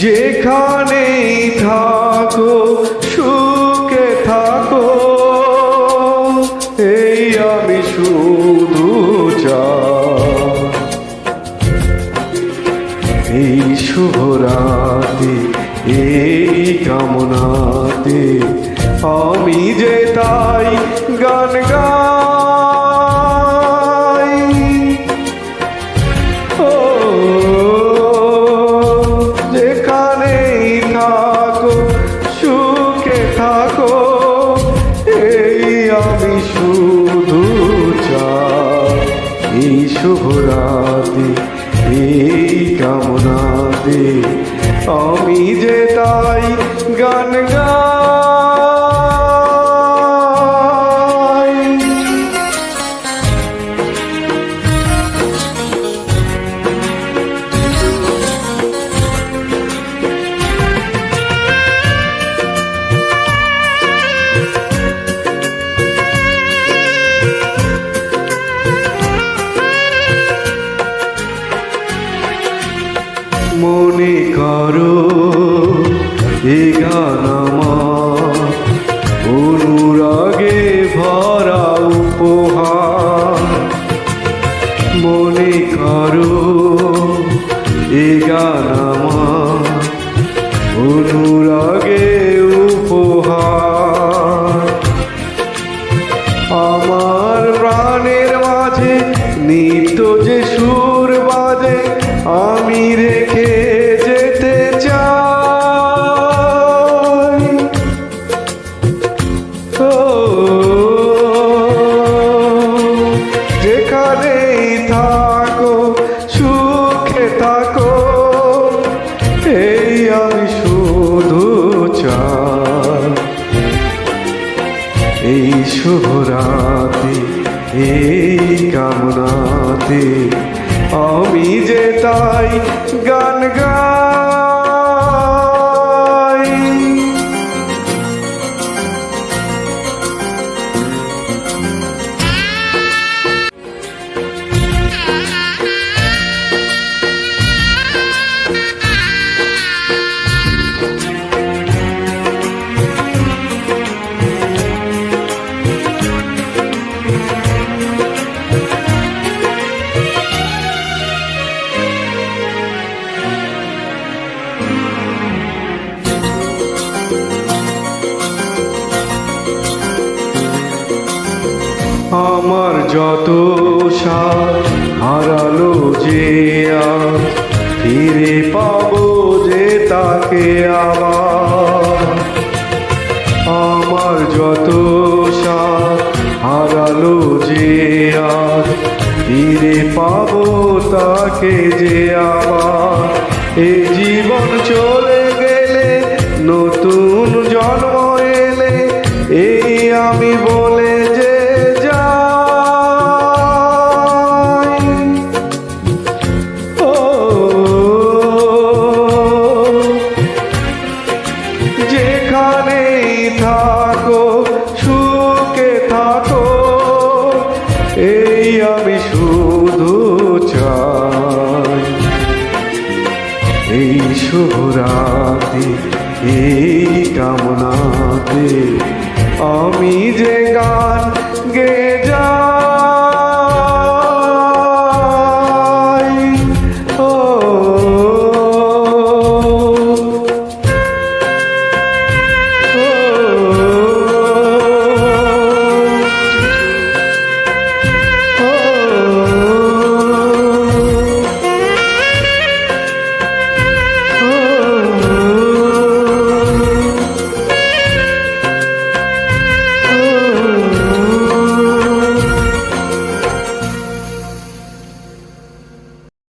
যেখানেই থাকো সুখে থাকো, এই আমি শুধু চাই। এই শুভ রাতে এই কামনাতে আমি যে তাই গান গাই। ও যেখানেই থাকো সুখে থাকো, এই আমি শুধু চাই। এই শুভ রাতে এই কামনাতে আমি যে তাই গান গাই। মনে করো এ গান আমার অনুরাগে ভরা উপহার। মনে করো এ গান আমার অনুরাগে উপহার। আমার প্রাণের মাঝে নিত্য যে সুর বাজে, আমি রেখে যেতে চাই। ও যেখানেই থাকো সুখে থাকো, এই আমি শুধু চাই। এই শুভ রাতে এই কামনাতে আমি যে তাই গান গাই। আমার যত সাথ হারালো যে আজ, ফিরে পাবো যে তাকে আবার। আমার যত সাথ হারালো যে আজ, ফিরে পাবো তাকে যে আবার। এই জীবন চলে গেলে নতুন জন্ম এলে, এই আমি বলে যে যেখানেই থাকো সুখে থাকো, এই আমি শুধু চাই। এই শুভ রাতে এই কামনাতে আমি যে গান গে যাই।